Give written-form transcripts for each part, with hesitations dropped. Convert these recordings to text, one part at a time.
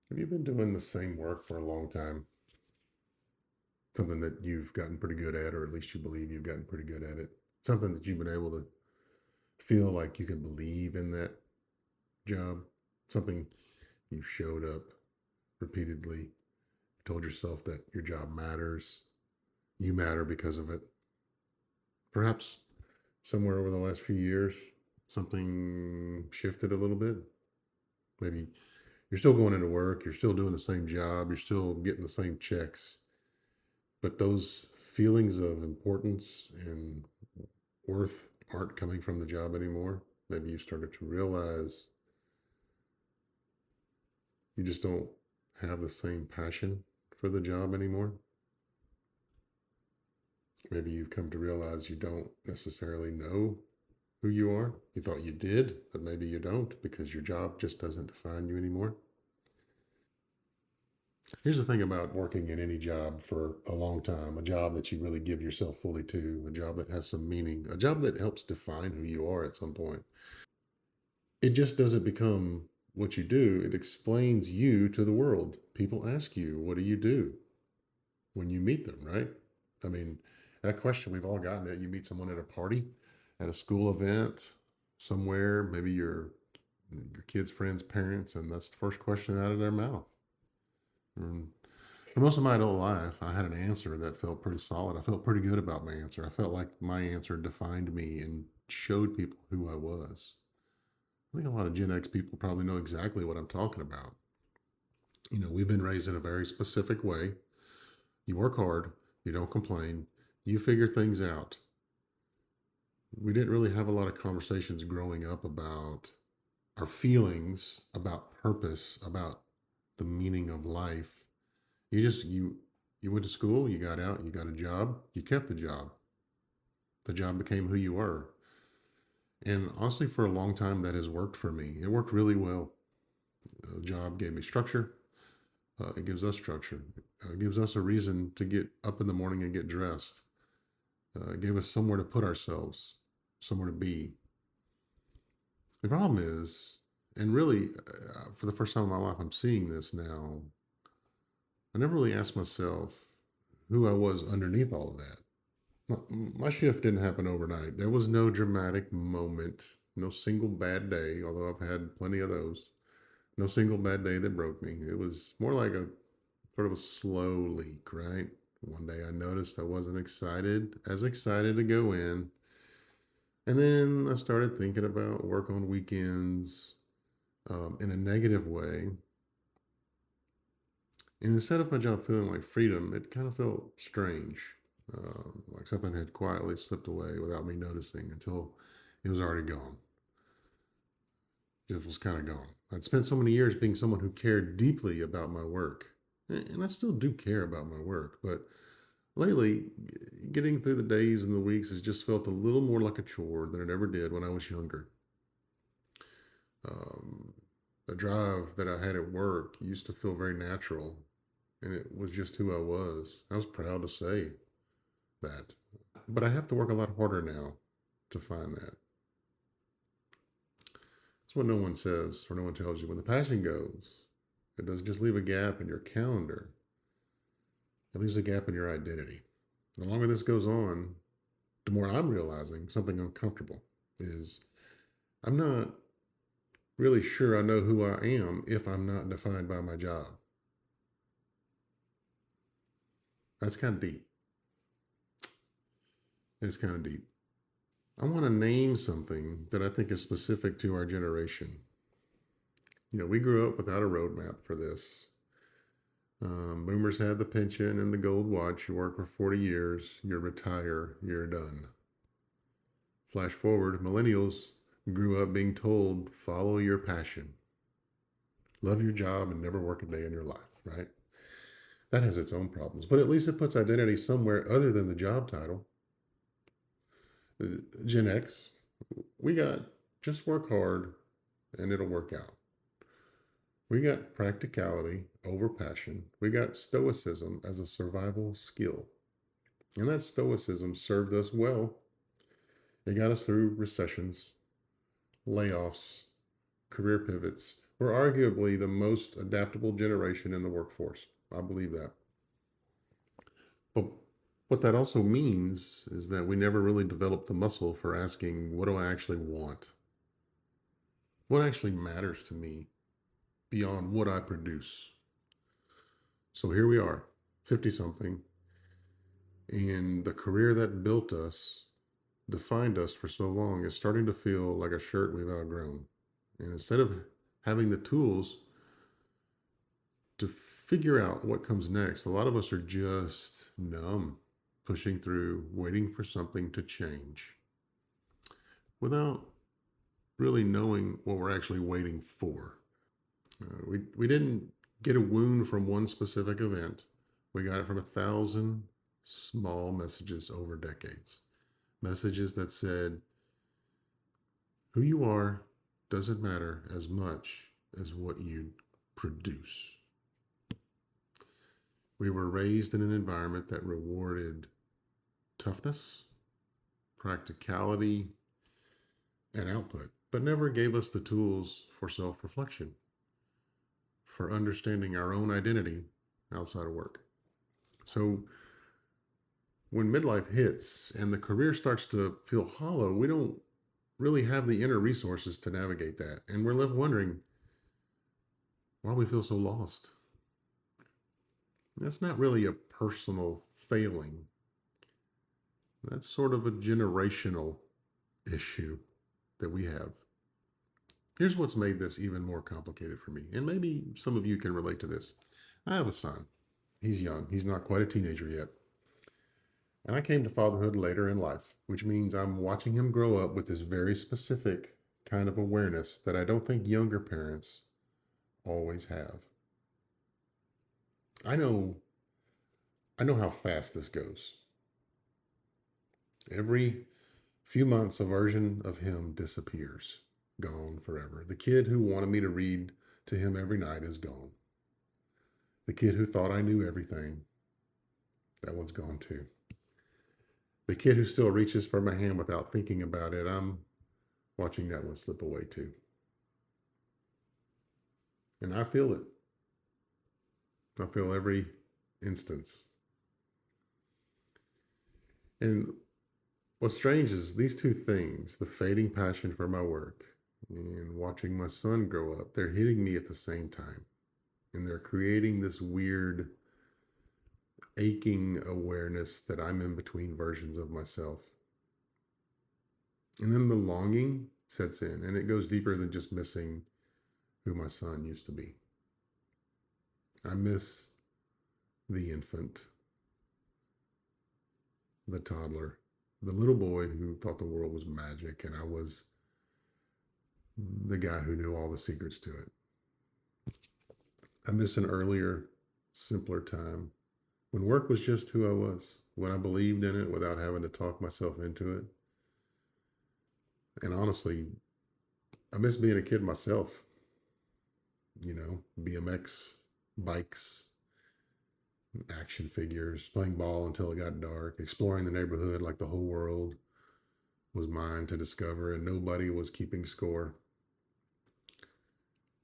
Have you been doing the same work for a long time? Something that you've gotten pretty good at, or at least you believe you've gotten pretty good at it? Something that you've been able to feel like you can believe in that job? Something you showed up repeatedly, told yourself that your job matters, you matter because of it. Perhaps somewhere over the last few years, something shifted a little bit. Maybe you're still going into work, you're still doing the same job, you're still getting the same checks, but those feelings of importance and worth aren't coming from the job anymore. Maybe you started to realize you just don't have the same passion for the job anymore. Maybe you've come to realize you don't necessarily know who you are. You thought you did, but maybe you don't because your job just doesn't define you anymore. Here's the thing about working in any job for a long time, a job that you really give yourself fully to, a job that has some meaning, a job that helps define who you are at some point. It just doesn't become what you do, it explains you to the world. People ask you, what do you do when you meet them, right? I mean, that question, we've all gotten it. You meet someone at a party, at a school event, somewhere, maybe your kids' friends' parents, and that's the first question out of their mouth. And for most of my adult life, I had an answer that felt pretty solid. I felt pretty good about my answer. I felt like my answer defined me and showed people who I was. I think a lot of Gen X people probably know exactly what I'm talking about. We've been raised in a very specific way. You work hard, you don't complain, you figure things out. We didn't really have a lot of conversations growing up about our feelings, about purpose, about the meaning of life. You went to school, you got out, you got a job, you kept the job. The job became who you were. And honestly, for a long time, that has worked for me. It worked really well. The job gave me structure. It gives us structure. It gives us a reason to get up in the morning and get dressed. It gave us somewhere to put ourselves, somewhere to be. The problem is, and really, for the first time in my life, I'm seeing this now. I never really asked myself who I was underneath all of that. My shift didn't happen overnight. There was no dramatic moment, no single bad day, although I've had plenty of those. No single bad day that broke me. It was more like a sort of a slow leak, right? One day I noticed I wasn't as excited to go in. And then I started thinking about work on weekends in a negative way. And instead of my job feeling like freedom, it kind of felt strange, like something had quietly slipped away without me noticing until it was already gone. It was kind of gone. I'd spent so many years being someone who cared deeply about my work, and I still do care about my work, but lately, getting through the days and the weeks has just felt a little more like a chore than it ever did when I was younger. Um, the drive that I had at work used to feel very natural, and it was just who I was. I was proud to say that. But I have to work a lot harder now to find that. That's what no one says or no one tells you. When the passion goes, it doesn't just leave a gap in your calendar, it leaves a gap in your identity. The longer this goes on, the more I'm realizing something uncomfortable is I'm not really sure I know who I am if I'm not defined by my job. That's kind of deep. It's kind of deep. I want to name something that I think is specific to our generation. We grew up without a roadmap for this. Boomers had the pension and the gold watch. You work for 40 years, you retire, you're done. Flash forward, millennials grew up being told, follow your passion, love your job, and never work a day in your life, right? That has its own problems, but at least it puts identity somewhere other than the job title. Gen X, we got just work hard and it'll work out. We got practicality over passion. We got stoicism as a survival skill. And that stoicism served us well. It got us through recessions, layoffs, career pivots. We're arguably the most adaptable generation in the workforce. I believe that. But what that also means is that we never really developed the muscle for asking, what do I actually want? What actually matters to me beyond what I produce? So here we are, 50 something, and the career that built us, defined us for so long, is starting to feel like a shirt we've outgrown. And instead of having the tools to figure out what comes next, a lot of us are just numb, pushing through, waiting for something to change without really knowing what we're actually waiting for. We didn't get a wound from one specific event. We got it from 1,000 small messages over decades. Messages that said, who you are doesn't matter as much as what you produce. We were raised in an environment that rewarded toughness, practicality, and output, but never gave us the tools for self reflection, for understanding our own identity outside of work. So when midlife hits and the career starts to feel hollow, we don't really have the inner resources to navigate that. And we're left wondering why we feel so lost. That's not really a personal failing. That's sort of a generational issue that we have. Here's what's made this even more complicated for me, and maybe some of you can relate to this. I have a son. He's young. He's not quite a teenager yet. And I came to fatherhood later in life, which means I'm watching him grow up with this very specific kind of awareness that I don't think younger parents always have. I know I know how fast this goes. Every few months a version of him disappears, gone forever. The kid who wanted me to read to him every night is gone. The kid who thought I knew everything, that one's gone too. The kid who still reaches for my hand without thinking about it, I'm watching that one slip away too. And I feel it. I feel every instance. And what's strange is these two things, the fading passion for my work and watching my son grow up, they're hitting me at the same time. And they're creating this weird, aching awareness that I'm in between versions of myself. And then the longing sets in, and it goes deeper than just missing who my son used to be. I miss the infant, the toddler, the little boy who thought the world was magic, and I was the guy who knew all the secrets to it. I miss an earlier, simpler time when work was just who I was, when I believed in it without having to talk myself into it. And honestly, I miss being a kid myself. BMX, bikes, action figures, playing ball until it got dark, exploring the neighborhood like the whole world was mine to discover and nobody was keeping score.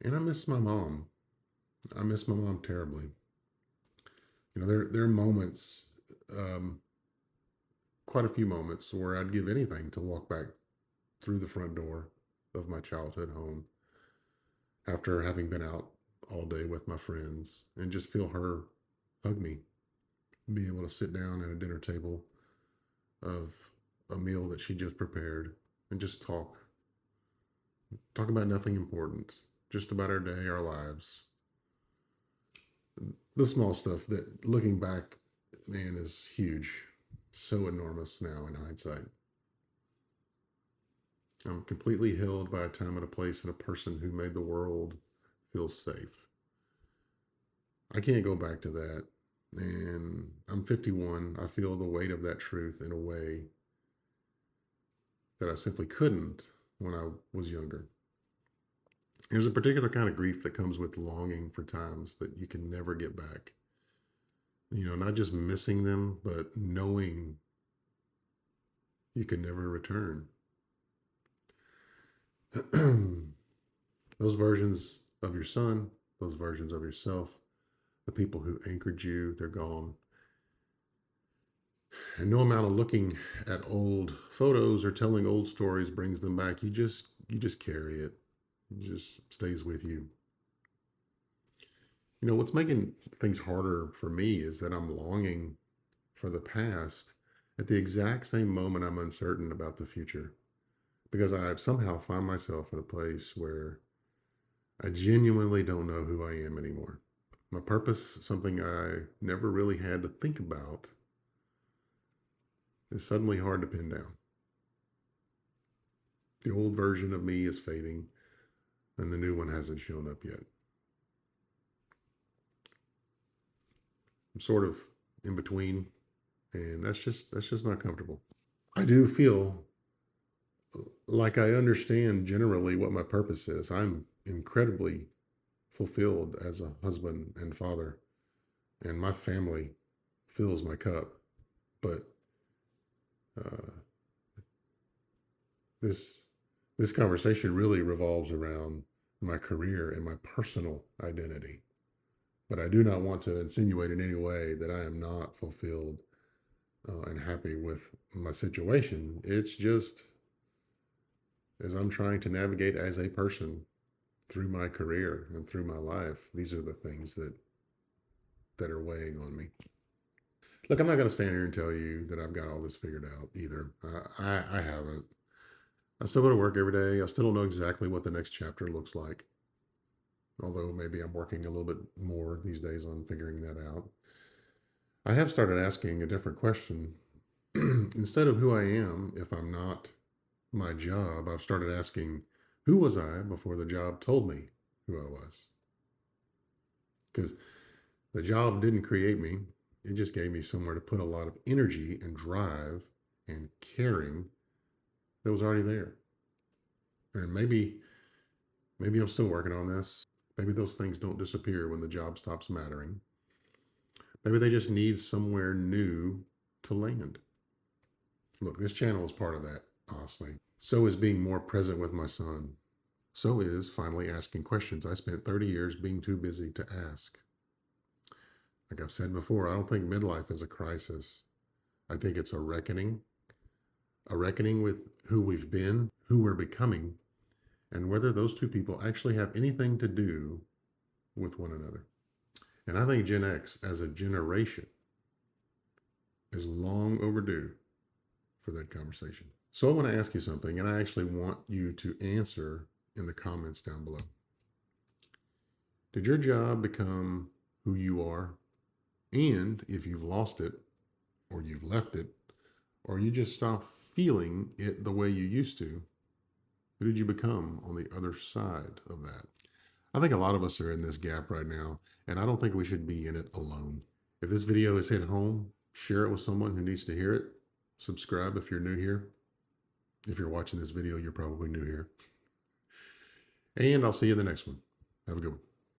And I miss my mom. I miss my mom terribly. There are moments, um, quite a few moments, where I'd give anything to walk back through the front door of my childhood home after having been out all day with my friends and just feel her hug me, be able to sit down at a dinner table of a meal that she just prepared and just talk about nothing important, just about our day, our lives. The small stuff that, looking back, man, is huge. So enormous now in hindsight. I'm completely held by a time and a place and a person who made the world feel safe. I can't go back to that. And I'm 51. I feel the weight of that truth in a way that I simply couldn't when I was younger. There's a particular kind of grief that comes with longing for times that you can never get back. Not just missing them, but knowing you can never return. Those versions of your son, those versions of yourself, the people who anchored you, they're gone. And no amount of looking at old photos or telling old stories brings them back. You just carry it. It just stays with you. What's making things harder for me is that I'm longing for the past at the exact same moment I'm uncertain about the future, because I somehow find myself in a place where I genuinely don't know who I am anymore. My purpose, something I never really had to think about, is suddenly hard to pin down. The old version of me is fading, and the new one hasn't shown up yet. I'm sort of in between, and that's just not comfortable. I do feel like I understand generally what my purpose is. I'm incredibly fulfilled as a husband and father, and my family fills my cup. But uh, this this conversation really revolves around my career and my personal identity. But I do not want to insinuate in any way that I am not fulfilled and happy with my situation. It's just as I'm trying to navigate as a person through my career and through my life, these are the things that are weighing on me. Look, I'm not going to stand here and tell you that I've got all this figured out either. I haven't. I still go to work every day. I still don't know exactly what the next chapter looks like, although maybe I'm working a little bit more these days on figuring that out. I have started asking a different question. Instead of who I am, if I'm not my job, I've started asking, who was I before the job told me who I was? Because the job didn't create me, it just gave me somewhere to put a lot of energy and drive and caring that was already there. And maybe I'm still working on this. Maybe those things don't disappear when the job stops mattering. Maybe they just need somewhere new to land. Look, this channel is part of that, honestly. So is being more present with my son. So is finally asking questions I spent 30 years being too busy to ask. Like I've said before, I don't think midlife is a crisis. I think it's a reckoning with who we've been, who we're becoming, and whether those two people actually have anything to do with one another. And I think Gen X as a generation is long overdue for that conversation. So I want to ask you something, and I actually want you to answer in the comments down below. Did your job become who you are? And if you've lost it, or you've left it, or you just stopped feeling it the way you used to, who did you become on the other side of that? I think a lot of us are in this gap right now, and I don't think we should be in it alone. If this video has hit home, share it with someone who needs to hear it. Subscribe if you're new here. If you're watching this video, you're probably new here. And I'll see you in the next one. Have a good one.